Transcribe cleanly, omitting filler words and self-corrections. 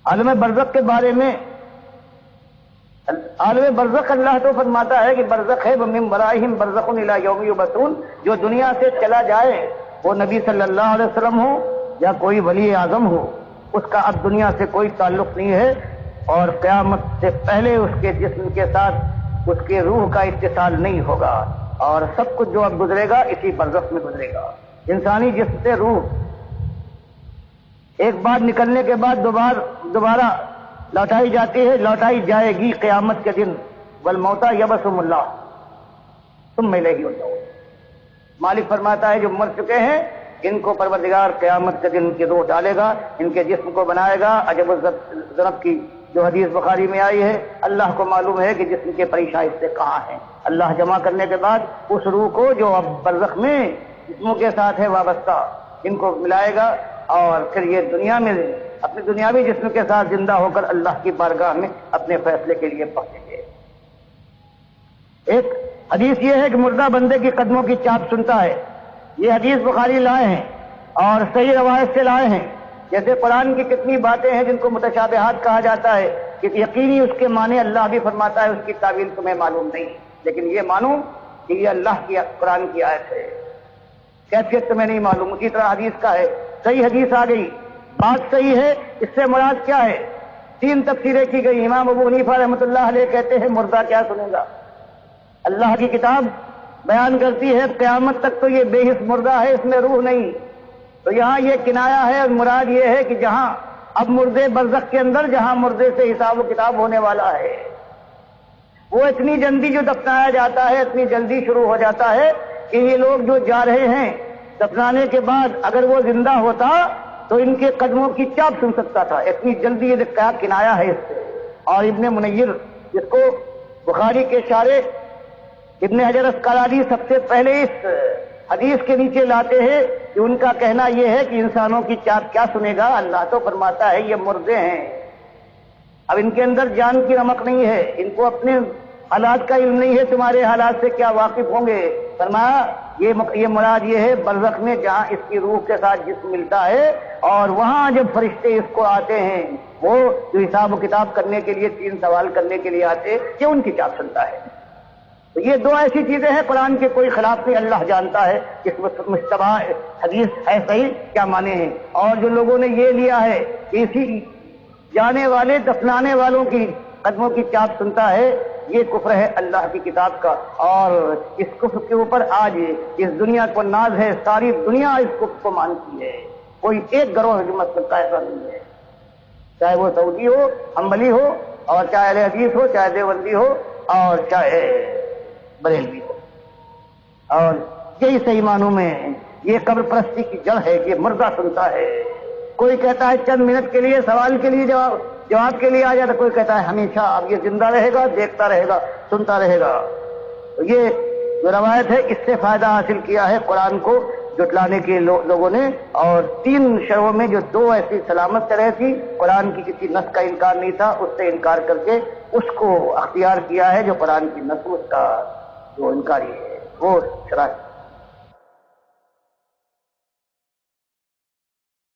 عالم برزخ کے بارے میں عالم برزخ اللہ تو فرماتا ہے کہ برزخ ہے وَمِن وَرَائِهِمْ بَرْزَخٌ إِلَىٰ يَوْمِ يُبْعَثُونَ، جو دنیا سے چلا جائے وہ نبی صلی اللہ علیہ وسلم ہو یا کوئی ولی اعظم ہو، اس کا اب دنیا سے کوئی تعلق نہیں ہے، اور قیامت سے پہلے اس کے جسم کے ساتھ اس کے روح کا اتصال نہیں ہوگا، اور سب کچھ جو اب گزرے گا اسی برزخ میں گزرے گا۔ انسانی جسم سے روح ایک بار نکلنے کے بعد دوبارہ لوٹائی جاتی ہے، لوٹائی جائے گی قیامت کے دن، والموتى یبعثهم اللہ ثم الیہ یرجعون۔ مالک فرماتا ہے جو مر چکے ہیں ان کو پروردگار قیامت کے دن کی روح ڈالے گا، ان کے جسم کو بنائے گا۔ عجب الذنب کی جو حدیث بخاری میں آئی ہے، اللہ کو معلوم ہے کہ جسم کے پریشاں حصے کہاں ہیں۔ اللہ جمع کرنے کے بعد اس روح کو جو اب برزخ میں جسموں کے ساتھ ہے وابستہ، ان کو ملائے گا، اور پھر یہ دنیا میں اپنے دنیاوی جسم کے ساتھ زندہ ہو کر اللہ کی بارگاہ میں اپنے فیصلے کے لیے پہنچیں گے۔ ایک حدیث یہ ہے کہ مردہ بندے کی قدموں کی چاپ سنتا ہے، یہ حدیث بخاری لائے ہیں اور صحیح روایت سے لائے ہیں۔ جیسے قرآن کی کتنی باتیں ہیں جن کو متشابہات کہا جاتا ہے کہ یقینی اس کے معنی اللہ بھی فرماتا ہے اس کی تعویل تمہیں معلوم نہیں، لیکن یہ مانو کہ یہ اللہ کی قرآن کی آیت ہے، کیفیت تمہیں نہیں معلوم۔ اسی طرح حدیث کا ہے، صحیح حدیث آ گئی، بات صحیح ہے، اس سے مراد کیا ہے؟ 3 تفسیریں کی گئی۔ امام ابو حنیفہ رحمۃ اللہ علیہ کہتے ہیں مردہ کیا سنے گا؟ اللہ کی کتاب بیان کرتی ہے قیامت تک تو یہ بے حس مردہ ہے، اس میں روح نہیں۔ تو یہاں یہ کنایا ہے، اور مراد یہ ہے کہ جہاں اب مردے برزخ کے اندر جہاں مردے سے حساب و کتاب ہونے والا ہے، وہ اتنی جلدی جو دفنایا جاتا ہے اتنی جلدی شروع ہو جاتا ہے کہ یہ لوگ جو جا رہے ہیں دفنانے کے بعد اگر وہ زندہ ہوتا تو ان کے قدموں کی چاپ سن سکتا تھا، اتنی جلدی یہ کیا کنایا ہے اس سے۔ اور ابن منیر جس کو بخاری کے شارح ابن حجر اسقلانی سب سے پہلے اس حدیث کے نیچے لاتے ہیں کہ ان کا کہنا یہ ہے کہ انسانوں کی چاپ کیا سنے گا؟ اللہ تو فرماتا ہے یہ مردے ہیں، اب ان کے اندر جان کی رمق نہیں ہے، ان کو اپنے حالات کا علم نہیں ہے، تمہارے حالات سے کیا واقف ہوں گے؟ فرمایا یہ مراد یہ ہے برزخ میں جہاں اس کی روح کے ساتھ جسم ملتا ہے، اور وہاں جب فرشتے اس کو آتے ہیں وہ جو حساب و کتاب کرنے کے لیے 3 سوال کرنے کے لیے آتے کہ ان کی چاپ سنتا ہے۔ تو یہ 2 ایسی چیزیں ہیں قرآن کے کوئی خلاف نہیں، اللہ جانتا ہے اس مشتبہ حدیث ہے صحیح کیا معنی ہیں۔ اور جو لوگوں نے یہ لیا ہے کہ اسی جانے والے دفنانے والوں کی قدموں کی چاپ سنتا ہے، یہ کفر ہے اللہ کی کتاب کا، اور اس کفر کے اوپر آج اس دنیا کو ناز ہے، ساری دنیا اس کفر کو مانتی ہے، کوئی ایک گروہ حکومت کرتا ایسا نہیں ہے، چاہے وہ سعودی ہو، حنبلی ہو، اور چاہے اہل حدیث ہو، چاہے دیوبندی ہو، اور چاہے بریلوی ہو۔ اور یہی صحیح معنوں میں یہ قبر پرستی کی جڑ ہے کہ مردہ سنتا ہے۔ کوئی کہتا ہے چند منٹ کے لیے سوال کے لیے جواب کے لیے آ جاتا، کوئی کہتا ہے ہمیشہ اب یہ زندہ رہے گا، دیکھتا رہے گا، سنتا رہے گا۔ تو یہ جو روایت ہے اس سے فائدہ حاصل کیا ہے قرآن کو جٹلانے کے لوگوں نے، اور 3 شرحوں میں جو 2 ایسی سلامت طرح تھی، قرآن کی کسی نص کا انکار نہیں تھا، اس سے انکار کر کے اس کو اختیار کیا ہے جو قرآن کی نص اس کا جو انکاری ہے وہ شرح